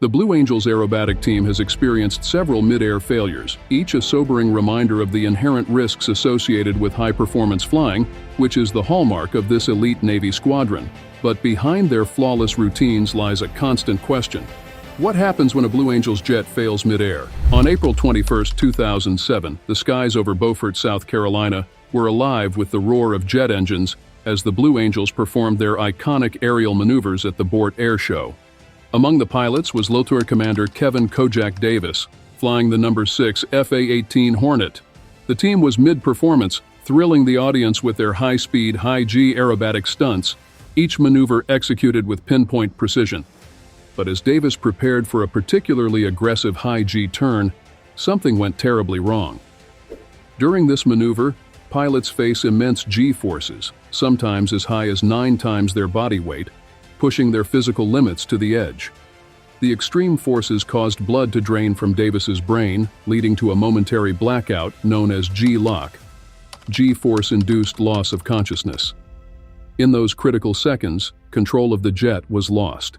The Blue Angels aerobatic team has experienced several mid-air failures, each a sobering reminder of the inherent risks associated with high-performance flying, which is the hallmark of this elite Navy squadron. But behind their flawless routines lies a constant question. What happens when a Blue Angels jet fails mid-air? On April 21, 2007, the skies over Beaufort, South Carolina, were alive with the roar of jet engines as the Blue Angels performed their iconic aerial maneuvers at the Beaufort Air Show. Among the pilots was Lieutenant Commander Kevin Kojak Davis, flying the number 6 FA-18 Hornet. The team was mid-performance, thrilling the audience with their high-speed, high-G aerobatic stunts, each maneuver executed with pinpoint precision. But as Davis prepared for a particularly aggressive high-G turn, something went terribly wrong. During this maneuver, pilots face immense G-forces, sometimes as high as 9 times their body weight, pushing their physical limits to the edge. The extreme forces caused blood to drain from Davis's brain, leading to a momentary blackout known as G-LOC, G-force-induced Loss of Consciousness. In those critical seconds, control of the jet was lost.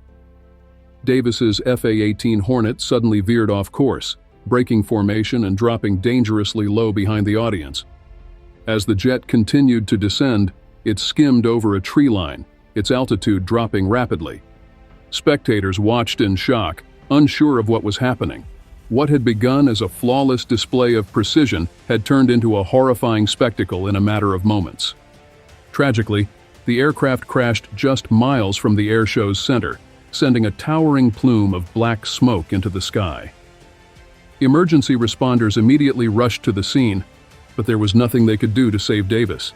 Davis's FA-18 Hornet suddenly veered off course, breaking formation and dropping dangerously low behind the audience. As the jet continued to descend, it skimmed over a tree line, its altitude dropping rapidly. Spectators watched in shock, unsure of what was happening. What had begun as a flawless display of precision had turned into a horrifying spectacle in a matter of moments. Tragically, the aircraft crashed just miles from the air show's center, sending a towering plume of black smoke into the sky. Emergency responders immediately rushed to the scene, but there was nothing they could do to save Davis.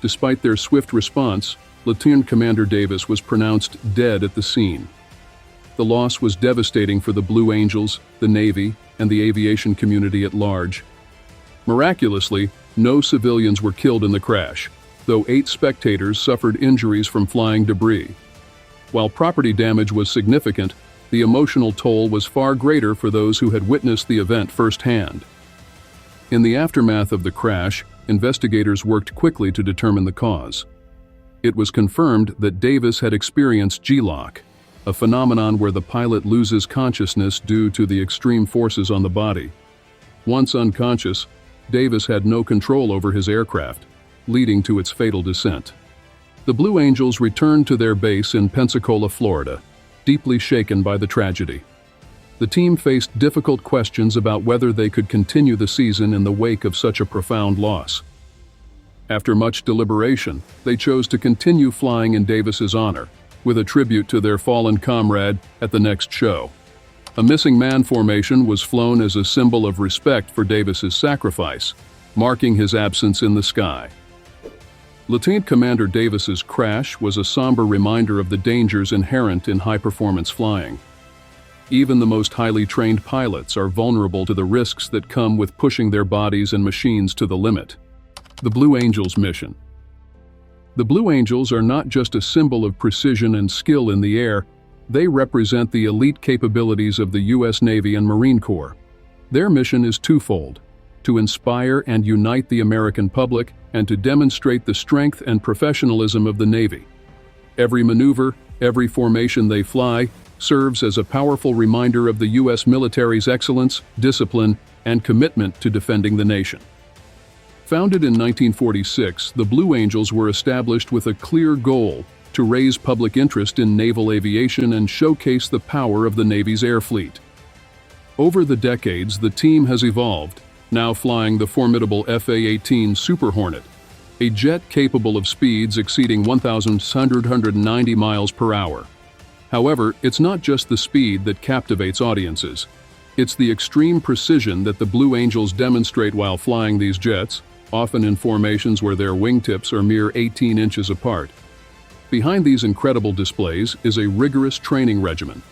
Despite their swift response, Lieutenant Commander Davis was pronounced dead at the scene. The loss was devastating for the Blue Angels, the Navy, and the aviation community at large. Miraculously, no civilians were killed in the crash, though 8 spectators suffered injuries from flying debris. While property damage was significant, the emotional toll was far greater for those who had witnessed the event firsthand. In the aftermath of the crash, investigators worked quickly to determine the cause. It was confirmed that Davis had experienced G-LOC, a phenomenon where the pilot loses consciousness due to the extreme forces on the body. Once unconscious, Davis had no control over his aircraft, leading to its fatal descent. The Blue Angels returned to their base in Pensacola, Florida, deeply shaken by the tragedy. The team faced difficult questions about whether they could continue the season in the wake of such a profound loss. After much deliberation, they chose to continue flying in Davis's honor, with a tribute to their fallen comrade at the next show. A missing man formation was flown as a symbol of respect for Davis's sacrifice, marking his absence in the sky. Lieutenant Commander Davis's crash was a somber reminder of the dangers inherent in high-performance flying. Even the most highly trained pilots are vulnerable to the risks that come with pushing their bodies and machines to the limit. The Blue Angels mission. The Blue Angels are not just a symbol of precision and skill in the air, they represent the elite capabilities of the U.S. Navy and Marine Corps. Their mission is twofold: to inspire and unite the American public and to demonstrate the strength and professionalism of the Navy. Every maneuver, every formation they fly, serves as a powerful reminder of the U.S. military's excellence, discipline, and commitment to defending the nation. Founded in 1946, the Blue Angels were established with a clear goal to raise public interest in naval aviation and showcase the power of the Navy's air fleet. Over the decades, the team has evolved, now flying the formidable FA-18 Super Hornet, a jet capable of speeds exceeding 1,190 miles per hour. However, it's not just the speed that captivates audiences. It's the extreme precision that the Blue Angels demonstrate while flying these jets, often in formations where their wingtips are mere 18 inches apart. Behind these incredible displays is a rigorous training regimen.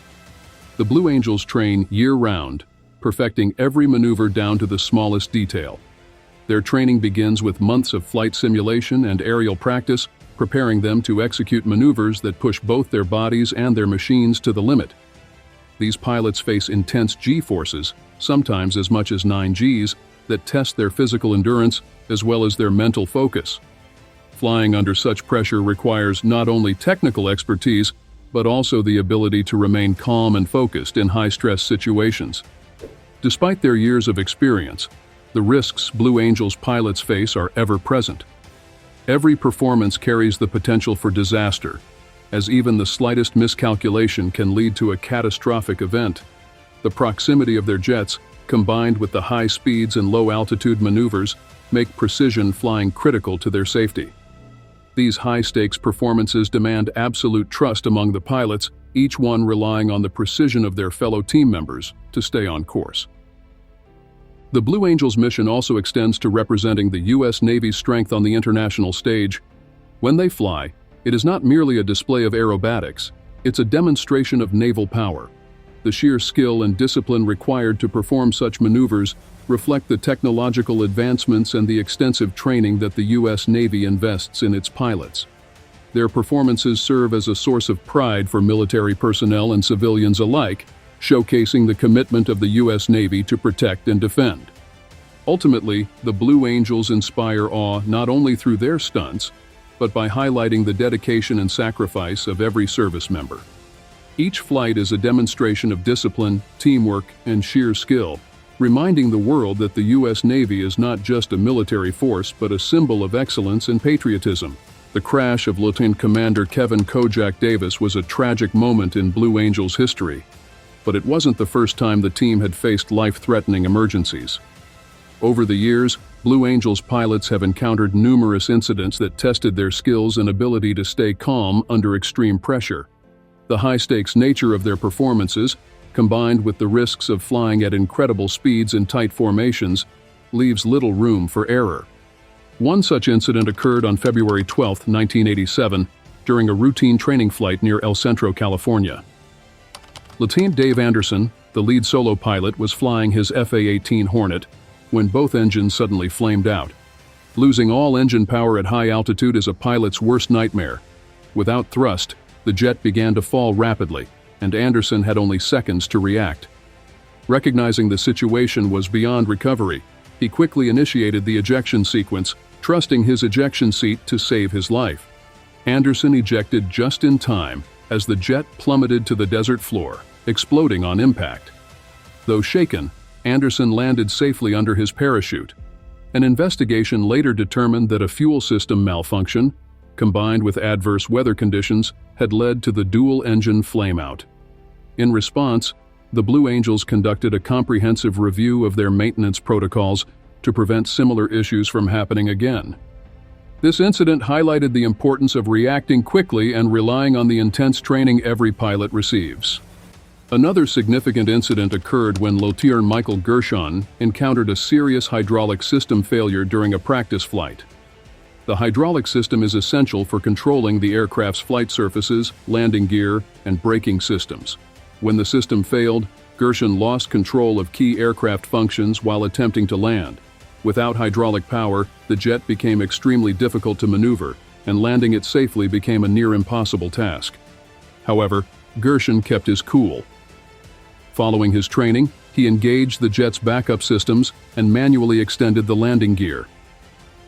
The Blue Angels train year-round, perfecting every maneuver down to the smallest detail. Their training begins with months of flight simulation and aerial practice, preparing them to execute maneuvers that push both their bodies and their machines to the limit. These pilots face intense G-forces, sometimes as much as 9 Gs, that test their physical endurance as well as their mental focus. Flying under such pressure requires not only technical expertise, but also the ability to remain calm and focused in high-stress situations. Despite their years of experience, the risks Blue Angels pilots face are ever present. Every performance carries the potential for disaster, as even the slightest miscalculation can lead to a catastrophic event. The proximity of their jets, combined with the high speeds and low-altitude maneuvers, make precision flying critical to their safety. These high-stakes performances demand absolute trust among the pilots, each one relying on the precision of their fellow team members to stay on course. The Blue Angels mission also extends to representing the U.S. Navy's strength on the international stage. When they fly, it is not merely a display of aerobatics, it's a demonstration of naval power. The sheer skill and discipline required to perform such maneuvers reflect the technological advancements and the extensive training that the U.S. Navy invests in its pilots. Their performances serve as a source of pride for military personnel and civilians alike, showcasing the commitment of the U.S. Navy to protect and defend. Ultimately, the Blue Angels inspire awe not only through their stunts, but by highlighting the dedication and sacrifice of every service member. Each flight is a demonstration of discipline, teamwork, and sheer skill, reminding the world that the U.S. Navy is not just a military force but a symbol of excellence and patriotism. The crash of Lieutenant Commander Kevin Kojak Davis was a tragic moment in Blue Angels history, but it wasn't the first time the team had faced life-threatening emergencies. Over the years, Blue Angels pilots have encountered numerous incidents that tested their skills and ability to stay calm under extreme pressure. The high-stakes nature of their performances, combined with the risks of flying at incredible speeds in tight formations, leaves little room for error. One such incident occurred on February 12, 1987, during a routine training flight near El Centro, California. Lieutenant Dave Anderson, the lead solo pilot, was flying his FA-18 Hornet when both engines suddenly flamed out. Losing all engine power at high altitude is a pilot's worst nightmare. Without thrust, the jet began to fall rapidly, and Anderson had only seconds to react. Recognizing the situation was beyond recovery, he quickly initiated the ejection sequence, trusting his ejection seat to save his life. Anderson ejected just in time as the jet plummeted to the desert floor, exploding on impact. Though shaken, Anderson landed safely under his parachute. An investigation later determined that a fuel system malfunction, combined with adverse weather conditions, had led to the dual-engine flameout. In response, the Blue Angels conducted a comprehensive review of their maintenance protocols to prevent similar issues from happening again. This incident highlighted the importance of reacting quickly and relying on the intense training every pilot receives. Another significant incident occurred when Lieutenant Michael Gershon encountered a serious hydraulic system failure during a practice flight. The hydraulic system is essential for controlling the aircraft's flight surfaces, landing gear, and braking systems. When the system failed, Gershon lost control of key aircraft functions while attempting to land. Without hydraulic power, the jet became extremely difficult to maneuver, and landing it safely became a near-impossible task. However, Gershon kept his cool. Following his training, he engaged the jet's backup systems and manually extended the landing gear.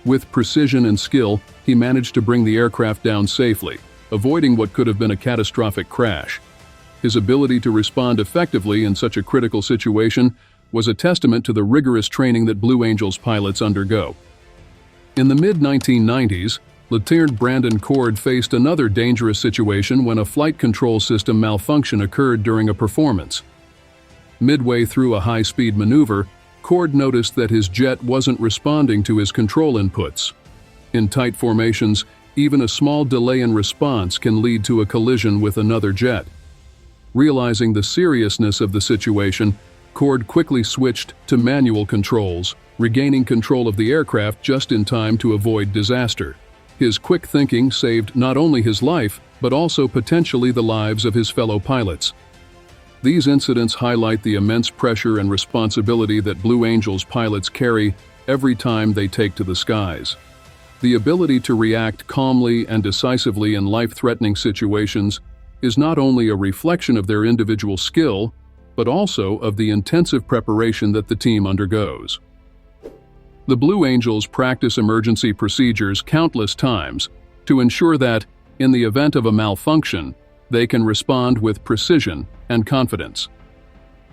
With precision and skill, he managed to bring the aircraft down safely, avoiding what could have been a catastrophic crash. His ability to respond effectively in such a critical situation was a testament to the rigorous training that Blue Angels pilots undergo. In the mid-1990s, Lieutenant Brandon Cord faced another dangerous situation when a flight control system malfunction occurred during a performance. Midway through a high-speed maneuver, Cord noticed that his jet wasn't responding to his control inputs. In tight formations, even a small delay in response can lead to a collision with another jet. Realizing the seriousness of the situation, Cord quickly switched to manual controls, regaining control of the aircraft just in time to avoid disaster. His quick thinking saved not only his life, but also potentially the lives of his fellow pilots. These incidents highlight the immense pressure and responsibility that Blue Angels pilots carry every time they take to the skies. The ability to react calmly and decisively in life-threatening situations is not only a reflection of their individual skill, but also of the intensive preparation that the team undergoes. The Blue Angels practice emergency procedures countless times to ensure that, in the event of a malfunction, They can respond with precision and confidence.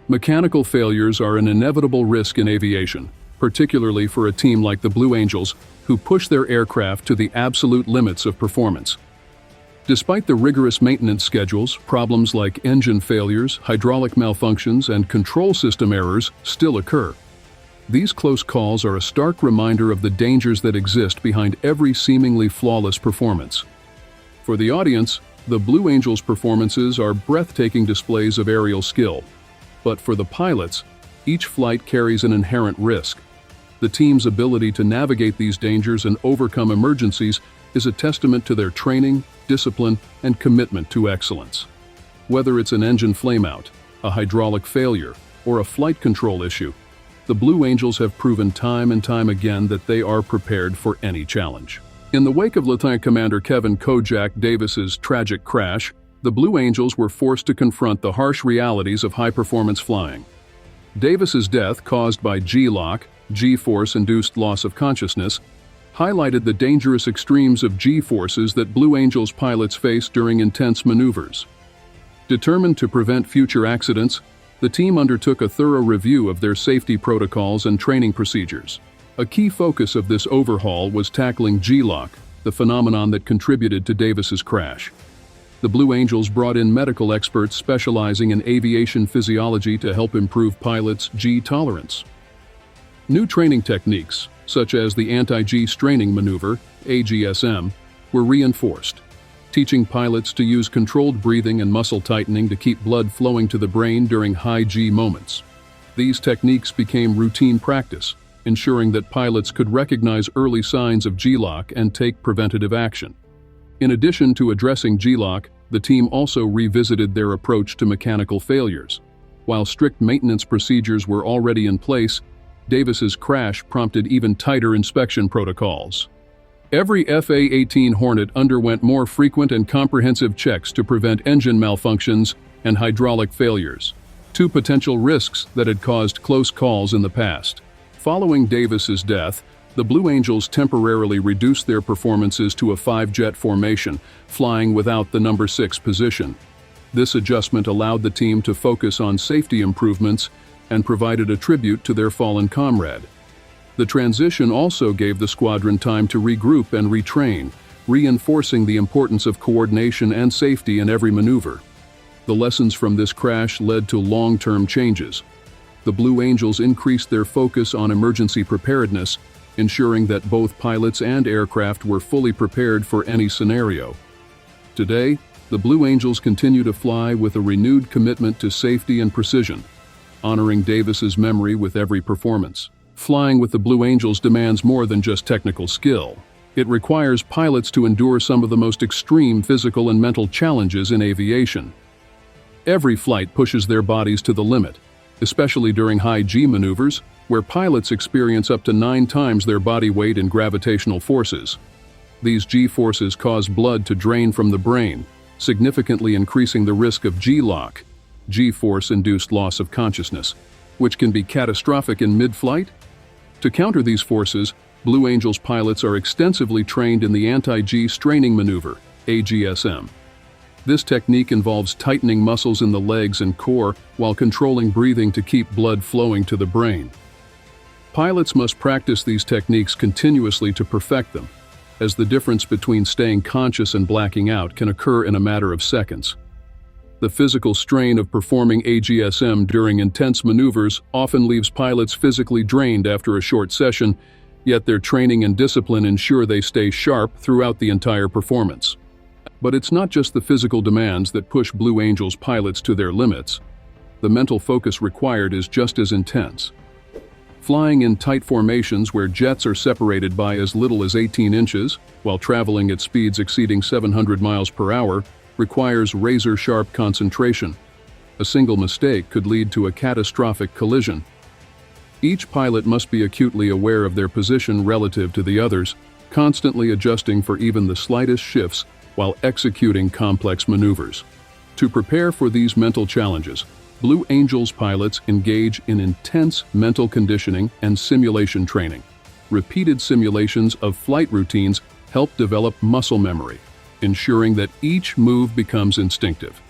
Mechanical failures are an inevitable risk in aviation, particularly for a team like the Blue Angels, who push their aircraft to the absolute limits of performance. Despite the rigorous maintenance schedules, problems like engine failures, hydraulic malfunctions, and control system errors still occur. These close calls are a stark reminder of the dangers that exist behind every seemingly flawless performance. For the audience, the Blue Angels' performances are breathtaking displays of aerial skill. But for the pilots, each flight carries an inherent risk. The team's ability to navigate these dangers and overcome emergencies is a testament to their training, discipline, and commitment to excellence. Whether it's an engine flameout, a hydraulic failure, or a flight control issue, the Blue Angels have proven time and time again that they are prepared for any challenge. In the wake of Lieutenant Commander Kevin Kojak Davis's tragic crash, the Blue Angels were forced to confront the harsh realities of high-performance flying. Davis's death, caused by G-LOC, G-force-induced loss of consciousness, highlighted the dangerous extremes of G-forces that Blue Angels pilots face during intense maneuvers. Determined to prevent future accidents, the team undertook a thorough review of their safety protocols and training procedures. A key focus of this overhaul was tackling G-LOC, the phenomenon that contributed to Davis's crash. The Blue Angels brought in medical experts specializing in aviation physiology to help improve pilots' G tolerance. New training techniques, such as the anti-G straining maneuver, AGSM, were reinforced, teaching pilots to use controlled breathing and muscle tightening to keep blood flowing to the brain during high G moments. These techniques became routine practice, ensuring that pilots could recognize early signs of G-LOC and take preventative action. In addition to addressing G-LOC, the team also revisited their approach to mechanical failures. While strict maintenance procedures were already in place, Davis's crash prompted even tighter inspection protocols. Every FA-18 Hornet underwent more frequent and comprehensive checks to prevent engine malfunctions and hydraulic failures, two potential risks that had caused close calls in the past. Following Davis's death, the Blue Angels temporarily reduced their performances to a 5-jet formation, flying without the number 6 position. This adjustment allowed the team to focus on safety improvements and provided a tribute to their fallen comrade. The transition also gave the squadron time to regroup and retrain, reinforcing the importance of coordination and safety in every maneuver. The lessons from this crash led to long-term changes. The Blue Angels increased their focus on emergency preparedness, ensuring that both pilots and aircraft were fully prepared for any scenario. Today, the Blue Angels continue to fly with a renewed commitment to safety and precision, honoring Davis's memory with every performance. Flying with the Blue Angels demands more than just technical skill. It requires pilots to endure some of the most extreme physical and mental challenges in aviation. Every flight pushes their bodies to the limit, especially during high G maneuvers, where pilots experience up to 9 times their body weight in gravitational forces. These G forces cause blood to drain from the brain, significantly increasing the risk of G-LOC, G-force-induced loss of consciousness, which can be catastrophic in mid-flight. To counter these forces, Blue Angels pilots are extensively trained in the anti-G straining maneuver, AGSM. This technique involves tightening muscles in the legs and core while controlling breathing to keep blood flowing to the brain. Pilots must practice these techniques continuously to perfect them, as the difference between staying conscious and blacking out can occur in a matter of seconds. The physical strain of performing AGSM during intense maneuvers often leaves pilots physically drained after a short session, yet their training and discipline ensure they stay sharp throughout the entire performance. But it's not just the physical demands that push Blue Angels pilots to their limits. The mental focus required is just as intense. Flying in tight formations where jets are separated by as little as 18 inches, while traveling at speeds exceeding 700 miles per hour, requires razor-sharp concentration. A single mistake could lead to a catastrophic collision. Each pilot must be acutely aware of their position relative to the others, constantly adjusting for even the slightest shifts while executing complex maneuvers. To prepare for these mental challenges, Blue Angels pilots engage in intense mental conditioning and simulation training. Repeated simulations of flight routines help develop muscle memory, ensuring that each move becomes instinctive.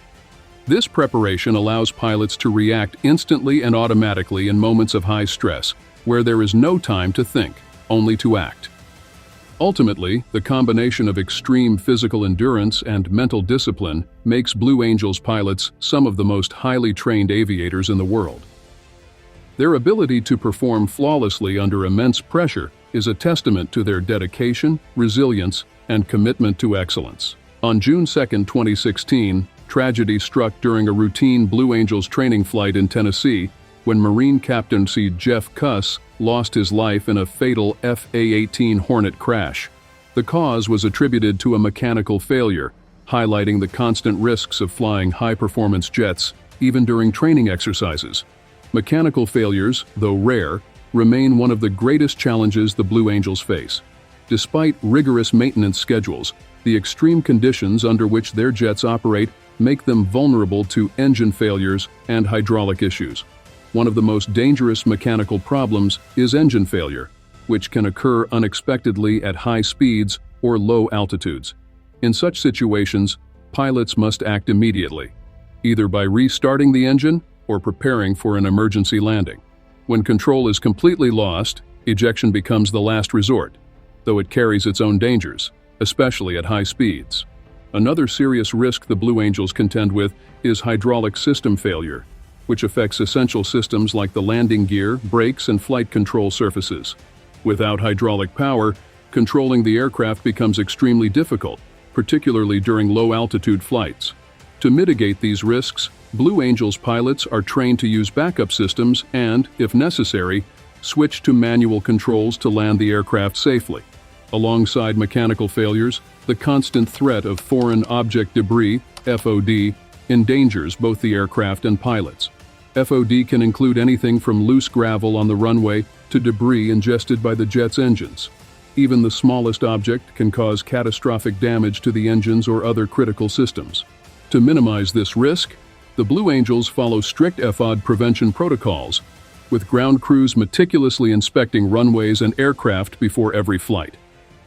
This preparation allows pilots to react instantly and automatically in moments of high stress, where there is no time to think, only to act. Ultimately, the combination of extreme physical endurance and mental discipline makes Blue Angels pilots some of the most highly trained aviators in the world. Their ability to perform flawlessly under immense pressure is a testament to their dedication, resilience, and commitment to excellence. On June 2, 2016, tragedy struck during a routine Blue Angels training flight in Tennessee when Marine Captain Jeff Cuss lost his life in a fatal FA-18 Hornet crash. The cause was attributed to a mechanical failure, highlighting the constant risks of flying high-performance jets, even during training exercises. Mechanical failures, though rare, remain one of the greatest challenges the Blue Angels face. Despite rigorous maintenance schedules, the extreme conditions under which their jets operate make them vulnerable to engine failures and hydraulic issues. One of the most dangerous mechanical problems is engine failure, which can occur unexpectedly at high speeds or low altitudes. In such situations, pilots must act immediately, either by restarting the engine or preparing for an emergency landing. When control is completely lost, ejection becomes the last resort, though it carries its own dangers, especially at high speeds. Another serious risk the Blue Angels contend with is hydraulic system failure, which affects essential systems like the landing gear, brakes, and flight control surfaces. Without hydraulic power, controlling the aircraft becomes extremely difficult, particularly during low-altitude flights. To mitigate these risks, Blue Angels pilots are trained to use backup systems and, if necessary, switch to manual controls to land the aircraft safely. Alongside mechanical failures, the constant threat of foreign object debris, FOD, endangers both the aircraft and pilots. FOD can include anything from loose gravel on the runway to debris ingested by the jet's engines. Even the smallest object can cause catastrophic damage to the engines or other critical systems. To minimize this risk, the Blue Angels follow strict FOD prevention protocols, with ground crews meticulously inspecting runways and aircraft before every flight.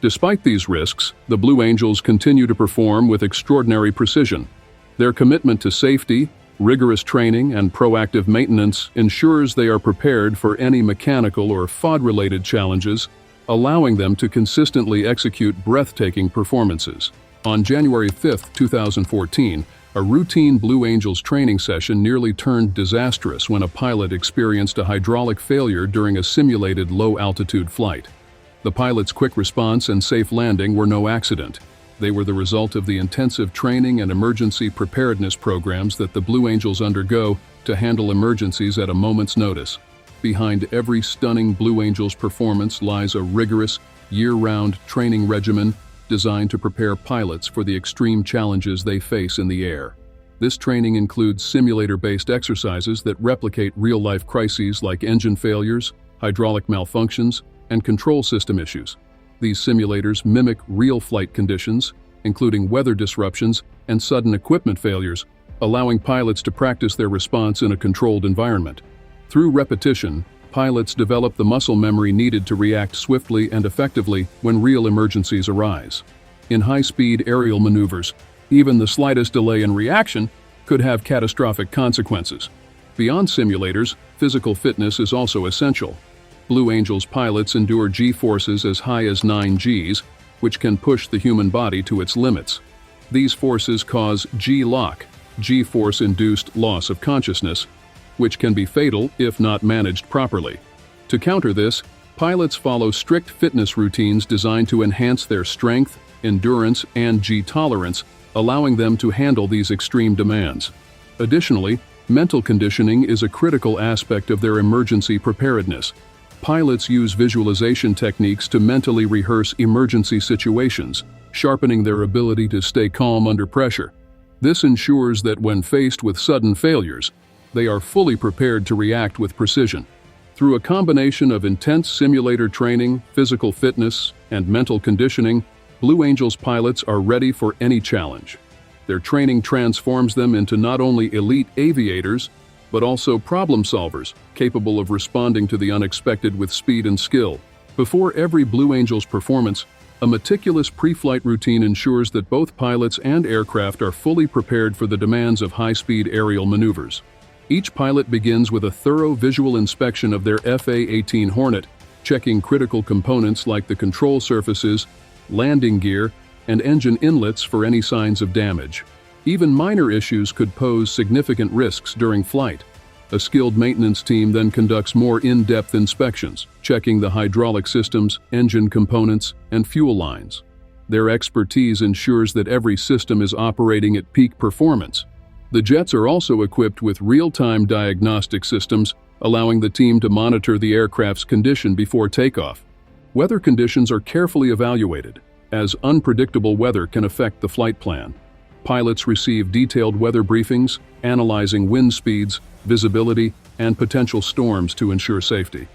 Despite these risks, the Blue Angels continue to perform with extraordinary precision. Their commitment to safety, rigorous training, and proactive maintenance ensures they are prepared for any mechanical or FOD-related challenges, allowing them to consistently execute breathtaking performances. On January 5, 2014, a routine Blue Angels training session nearly turned disastrous when a pilot experienced a hydraulic failure during a simulated low-altitude flight. The pilot's quick response and safe landing were no accident. They were the result of the intensive training and emergency preparedness programs that the Blue Angels undergo to handle emergencies at a moment's notice. Behind every stunning Blue Angels performance lies a rigorous, year-round training regimen designed to prepare pilots for the extreme challenges they face in the air. This training includes simulator-based exercises that replicate real-life crises like engine failures, hydraulic malfunctions, and control system issues. These simulators mimic real flight conditions, including weather disruptions and sudden equipment failures, allowing pilots to practice their response in a controlled environment. Through repetition, pilots develop the muscle memory needed to react swiftly and effectively when real emergencies arise. In high-speed aerial maneuvers, even the slightest delay in reaction could have catastrophic consequences. Beyond simulators, physical fitness is also essential. Blue Angels pilots endure G-forces as high as 9 Gs, which can push the human body to its limits. These forces cause G-LOC, G-force-induced loss of consciousness, which can be fatal if not managed properly. To counter this, pilots follow strict fitness routines designed to enhance their strength, endurance, and G-tolerance, allowing them to handle these extreme demands. Additionally, mental conditioning is a critical aspect of their emergency preparedness. Pilots use visualization techniques to mentally rehearse emergency situations, sharpening their ability to stay calm under pressure. This ensures that when faced with sudden failures, they are fully prepared to react with precision. Through a combination of intense simulator training, physical fitness, and mental conditioning, Blue Angels pilots are ready for any challenge. Their training transforms them into not only elite aviators, but also problem solvers, capable of responding to the unexpected with speed and skill. Before every Blue Angels performance, A meticulous pre-flight routine ensures that both pilots and aircraft are fully prepared for the demands of high-speed aerial maneuvers. Each pilot begins with a thorough visual inspection of their FA-18 Hornet, checking critical components like the control surfaces, landing gear, and engine inlets for any signs of damage. Even minor issues could pose significant risks during flight. A skilled maintenance team then conducts more in-depth inspections, checking the hydraulic systems, engine components, and fuel lines. Their expertise ensures that every system is operating at peak performance. The jets are also equipped with real-time diagnostic systems, allowing the team to monitor the aircraft's condition before takeoff. Weather conditions are carefully evaluated, as unpredictable weather can affect the flight plan. Pilots receive detailed weather briefings, analyzing wind speeds, visibility, and potential storms to ensure safety.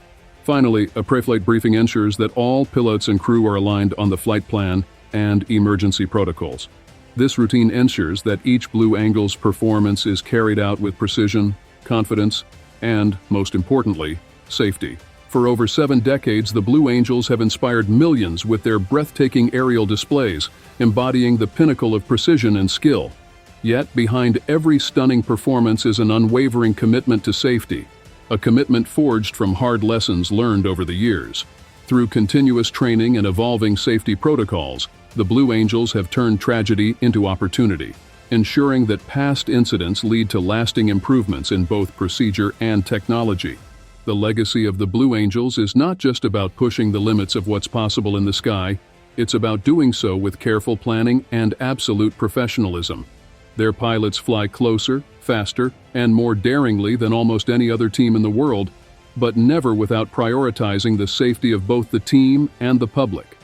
Finally, a pre-flight briefing ensures that all pilots and crew are aligned on the flight plan and emergency protocols. This routine ensures that each Blue Angel's performance is carried out with precision, confidence, and, most importantly, safety. For over 7 decades, the Blue Angels have inspired millions with their breathtaking aerial displays, embodying the pinnacle of precision and skill. Yet, behind every stunning performance is an unwavering commitment to safety, a commitment forged from hard lessons learned over the years. Through continuous training and evolving safety protocols, the Blue Angels have turned tragedy into opportunity, ensuring that past incidents lead to lasting improvements in both procedure and technology. The legacy of the Blue Angels is not just about pushing the limits of what's possible in the sky, it's about doing so with careful planning and absolute professionalism. Their pilots fly closer, faster, and more daringly than almost any other team in the world, but never without prioritizing the safety of both the team and the public.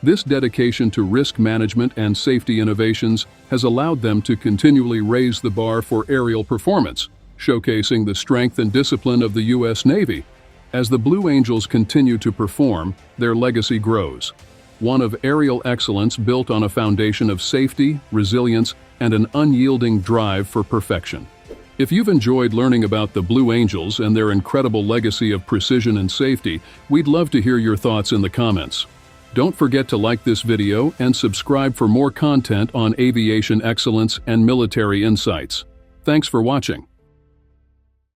This dedication to risk management and safety innovations has allowed them to continually raise the bar for aerial performance, showcasing the strength and discipline of the U.S. Navy. As the Blue Angels continue to perform, their legacy grows. One of aerial excellence built on a foundation of safety, resilience, and an unyielding drive for perfection. If you've enjoyed learning about the Blue Angels and their incredible legacy of precision and safety, we'd love to hear your thoughts in the comments. Don't forget to like this video and subscribe for more content on aviation excellence and military insights. Thanks for watching.